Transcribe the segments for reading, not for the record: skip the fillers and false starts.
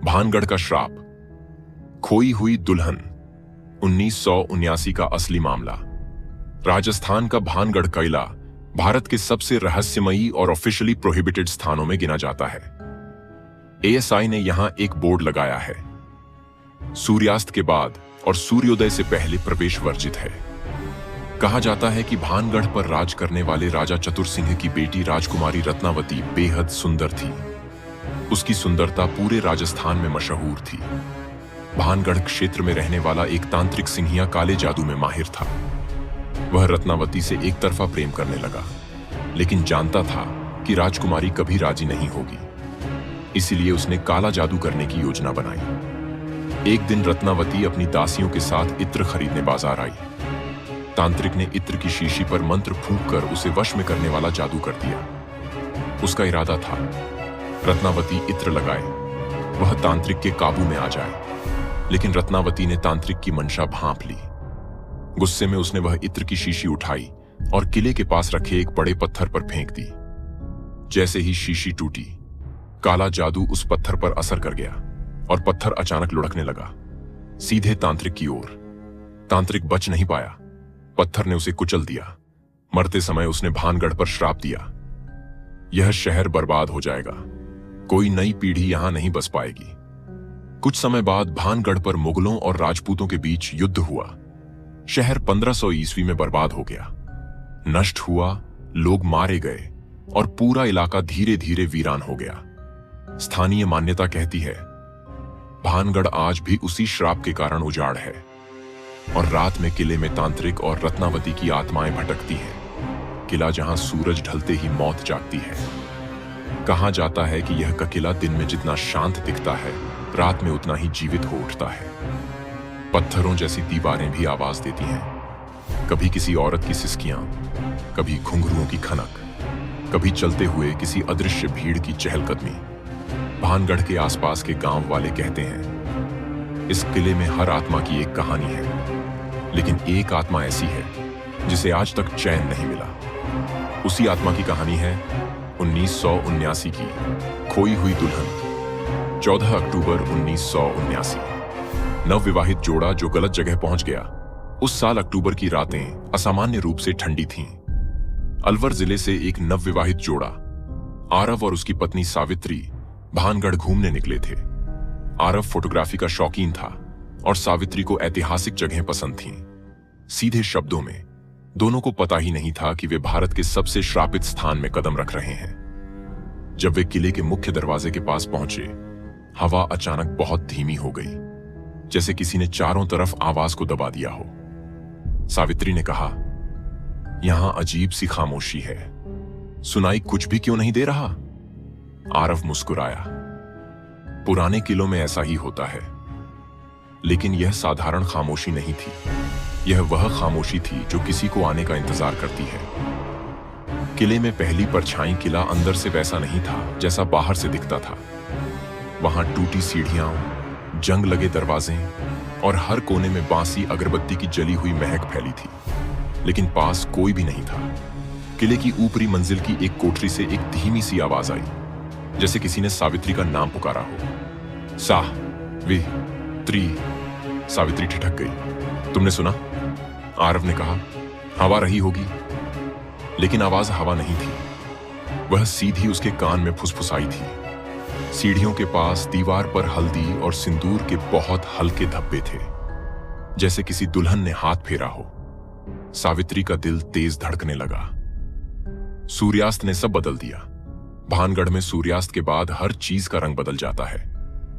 भानगढ़ का श्राप। खोई हुई दुल्हन 1979 का असली मामला। राजस्थान का भानगढ़ किला भारत के सबसे रहस्यमयी और ऑफिशियली प्रोहिबिटेड स्थानों में गिना जाता है। एएसआई ने यहां एक बोर्ड लगाया है, सूर्यास्त के बाद और सूर्योदय से पहले प्रवेश वर्जित है। कहा जाता है कि भानगढ़ पर राज करने वाले राजा चतुर सिंह की बेटी राजकुमारी रत्नावती बेहद सुंदर थी। उसकी सुंदरता पूरे राजस्थान में मशहूर थी। भानगढ़ क्षेत्र में रहने वाला एक तांत्रिक सिंहिया काले जादू में माहिर था। वह रत्नावती से एक तरफा प्रेम करने लगा, लेकिन जानता था कि राजकुमारी कभी राजी नहीं होगी। इसलिए उसने काला जादू करने की योजना बनाई। एक दिन रत्नावती अपनी दासियों के साथ इत्र खरीदने बाजार आई। तांत्रिक ने इत्र की शीशी पर मंत्र फूंककर उसे वश में करने वाला जादू कर दिया। उसका इरादा था रत्नावती इत्र लगाए, वह तांत्रिक के काबू में आ जाए। लेकिन रत्नावती ने तांत्रिक की मंशा भांप ली। गुस्से में उसने वह इत्र की शीशी उठाई और किले के पास रखे एक बड़े पत्थर पर फेंक दी। जैसे ही शीशी टूटी, काला जादू उस पत्थर पर असर कर गया और पत्थर अचानक लुढ़कने लगा, सीधे तांत्रिक की ओर। तांत्रिक बच नहीं पाया, पत्थर ने उसे कुचल दिया। मरते समय उसने भानगढ़ पर श्राप दिया, यह शहर बर्बाद हो जाएगा, कोई नई पीढ़ी यहां नहीं बस पाएगी। कुछ समय बाद भानगढ़ पर मुगलों और राजपूतों के बीच युद्ध हुआ। शहर 1500 ईस्वी में बर्बाद हो गया, नष्ट हुआ, लोग मारे गए और पूरा इलाका धीरे धीरे वीरान हो गया। स्थानीय मान्यता कहती है भानगढ़ आज भी उसी श्राप के कारण उजाड़ है और रात में किले में तांत्रिक और रत्नावती की आत्माएं भटकती हैं। किला जहां सूरज ढलते ही मौत जागती है। कहा जाता है कि यह किला दिन में जितना शांत दिखता है, रात में उतना ही जीवित हो उठता है। पत्थरों जैसी दीवारें भी आवाज देती हैं, कभी किसी औरत की सिसकियां, कभी घुंघरुओं की खनक, कभी चलते हुए किसी अदृश्य भीड़ की चहलकदमी। भानगढ़ के आसपास के गांव वाले कहते हैं इस किले में हर आत्मा की एक कहानी है, लेकिन एक आत्मा ऐसी है जिसे आज तक चैन नहीं मिला। उसी आत्मा की कहानी है 1979 की खोई हुई दुल्हन। 14 अक्टूबर 1979। नवविवाहित जोड़ा जो गलत जगह पहुंच गया। उस साल अक्टूबर की रातें असामान्य रूप से ठंडी थीं। अलवर जिले से एक नवविवाहित जोड़ा आरव और उसकी पत्नी सावित्री भानगढ़ घूमने निकले थे। आरव फोटोग्राफी का शौकीन था और सावित्री को ऐतिहासिक जगहें पसंद थीं। सीधे शब्दों में दोनों को पता ही नहीं था कि वे भारत के सबसे श्रापित स्थान में कदम रख रहे हैं। जब वे किले के मुख्य दरवाजे के पास पहुंचे, हवा अचानक बहुत धीमी हो गई, जैसे किसी ने चारों तरफ आवाज को दबा दिया हो। सावित्री ने कहा, यहां अजीब सी खामोशी है, सुनाई कुछ भी क्यों नहीं दे रहा? आरव मुस्कुराया। पुराने किलों में ऐसा ही होता है, लेकिन यह साधारण खामोशी नहीं थी। यह वह खामोशी थी जो किसी को आने का इंतजार करती है। किले में पहली परछाई किला अंदर से वैसा नहीं था जैसा बाहर से दिखता था। वहां टूटी सीढ़ियां, जंग लगे दरवाजे और हर कोने में बांसी अगरबत्ती की जली हुई महक फैली थी, लेकिन पास कोई भी नहीं था। किले की ऊपरी मंजिल की एक कोठरी से एक धीमी सी आवाज आई, जैसे किसी ने सावित्री का नाम पुकारा हो। सावित्री। सावित्री ठिठक गई। तुमने सुना? आरव ने कहा। हवा रही होगी। लेकिन आवाज हवा नहीं थी, वह सीधी उसके कान में फुसफुसाई थी। सीढ़ियों के पास दीवार पर हल्दी और सिंदूर के बहुत हल्के धब्बे थे, जैसे किसी दुल्हन ने हाथ फेरा हो। सावित्री का दिल तेज धड़कने लगा। सूर्यास्त ने सब बदल दिया। भानगढ़ में सूर्यास्त के बाद हर चीज का रंग बदल जाता है।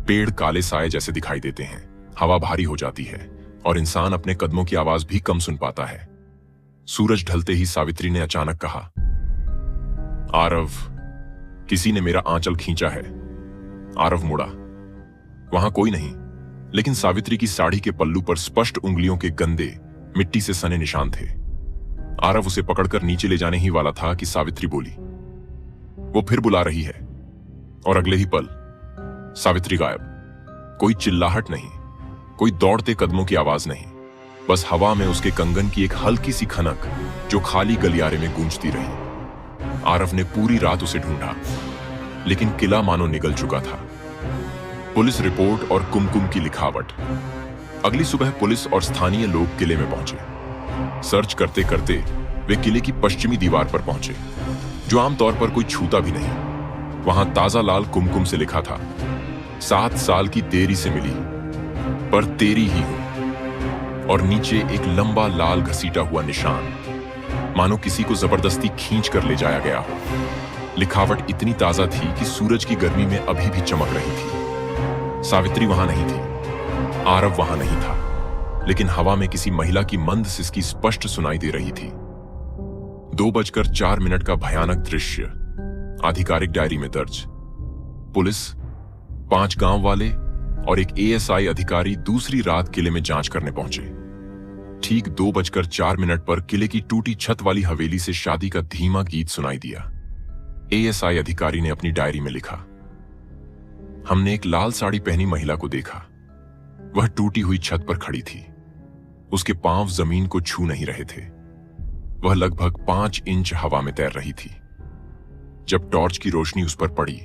पेड़ काले साए जैसे दिखाई देते हैं, हवा भारी हो जाती है और इंसान अपने कदमों की आवाज भी कम सुन पाता है। सूरज ढलते ही सावित्री ने अचानक कहा, आरव, किसी ने मेरा आंचल खींचा है। आरव मुड़ा। वहां कोई नहीं, लेकिन सावित्री की साड़ी के पल्लू पर स्पष्ट उंगलियों के गंदे मिट्टी से सने निशान थे। आरव उसे पकड़कर नीचे ले जाने ही वाला था कि सावित्री बोली, वो फिर बुला रही है। और अगले ही पल सावित्री गायब। कोई चिल्लाहट नहीं, कोई दौड़ते कदमों की आवाज नहीं, बस हवा में उसके कंगन की एक हल्की सी खनक जो खाली गलियारे में गूंजती रही। आरव ने पूरी रात उसे ढूंढा, लेकिन किला मानो निगल चुका था। पुलिस रिपोर्ट और कुमकुम की लिखावट। अगली सुबह पुलिस और स्थानीय लोग किले में पहुंचे। सर्च करते करते वे किले की पश्चिमी दीवार पर पहुंचे, जो आमतौर पर कोई छूता भी नहीं। वहां ताजा लाल कुमकुम से लिखा था, 7 साल की देरी से मिली, पर तेरी ही हूं। और नीचे एक लंबा लाल घसीटा हुआ निशान, मानो किसी को जबरदस्ती खींच कर ले जाया गया हो। लिखावट इतनी ताजा थी कि सूरज की गर्मी में अभी भी चमक रही थी। सावित्री वहां नहीं थी, आरव वहां नहीं था, लेकिन हवा में किसी महिला की मंद सिसकी स्पष्ट सुनाई दे रही थी। 2:04 का भयानक दृश्य आधिकारिक डायरी में दर्ज। पुलिस, 5 गांव वाले और एक एएसआई अधिकारी दूसरी रात किले में जांच करने पहुंचे। ठीक 2:04 पर किले की टूटी छत वाली हवेली से शादी का धीमा गीत सुनाई दिया। एएसआई अधिकारी ने अपनी डायरी में लिखा, हमने एक लाल साड़ी पहनी महिला को देखा। वह टूटी हुई छत पर खड़ी थी। उसके पांव जमीन को छू नहीं रहे थे। वह लगभग 5 इंच हवा में तैर रही थी। जब टॉर्च की रोशनी उस पर पड़ी,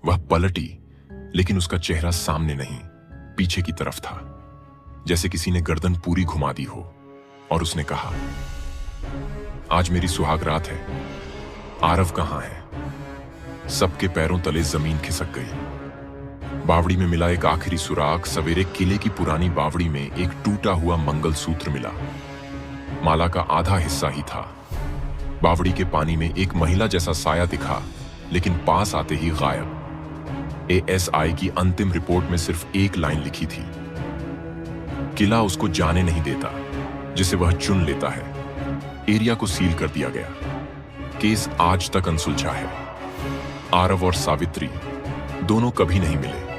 वह पलटी, लेकिन उसका चेहरा सामने नहीं, पीछे की तरफ था, जैसे किसी ने गर्दन पूरी घुमा दी हो। और उसने कहा, आज मेरी सुहाग रात है, आरव कहां है? सबके पैरों तले जमीन खिसक गई। बावड़ी में मिला एक आखिरी सुराग। सवेरे किले की पुरानी बावड़ी में एक टूटा हुआ मंगलसूत्र मिला। माला का आधा हिस्सा ही था। बावड़ी के पानी में एक महिला जैसा साया दिखा, लेकिन पास आते ही गायब। एएसआई की अंतिम रिपोर्ट में सिर्फ एक लाइन लिखी थी, किला उसको जाने नहीं देता जिसे वह चुन लेता है। एरिया को सील कर दिया गया। केस आज तक अनसुलझा है। आरव और सावित्री दोनों कभी नहीं मिले।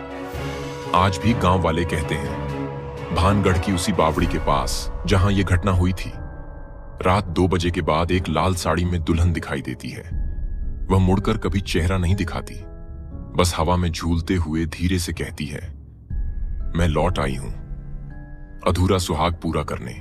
आज भी गांव वाले कहते हैं, भानगढ़ की उसी बावड़ी के पास जहां यह घटना हुई थी, रात 2 बजे के बाद एक लाल साड़ी में दुल्हन दिखाई देती है। वह मुड़कर कभी चेहरा नहीं दिखाती, बस हवा में झूलते हुए धीरे से कहती है, मैं लौट आई हूं, अधूरा सुहाग पूरा करने।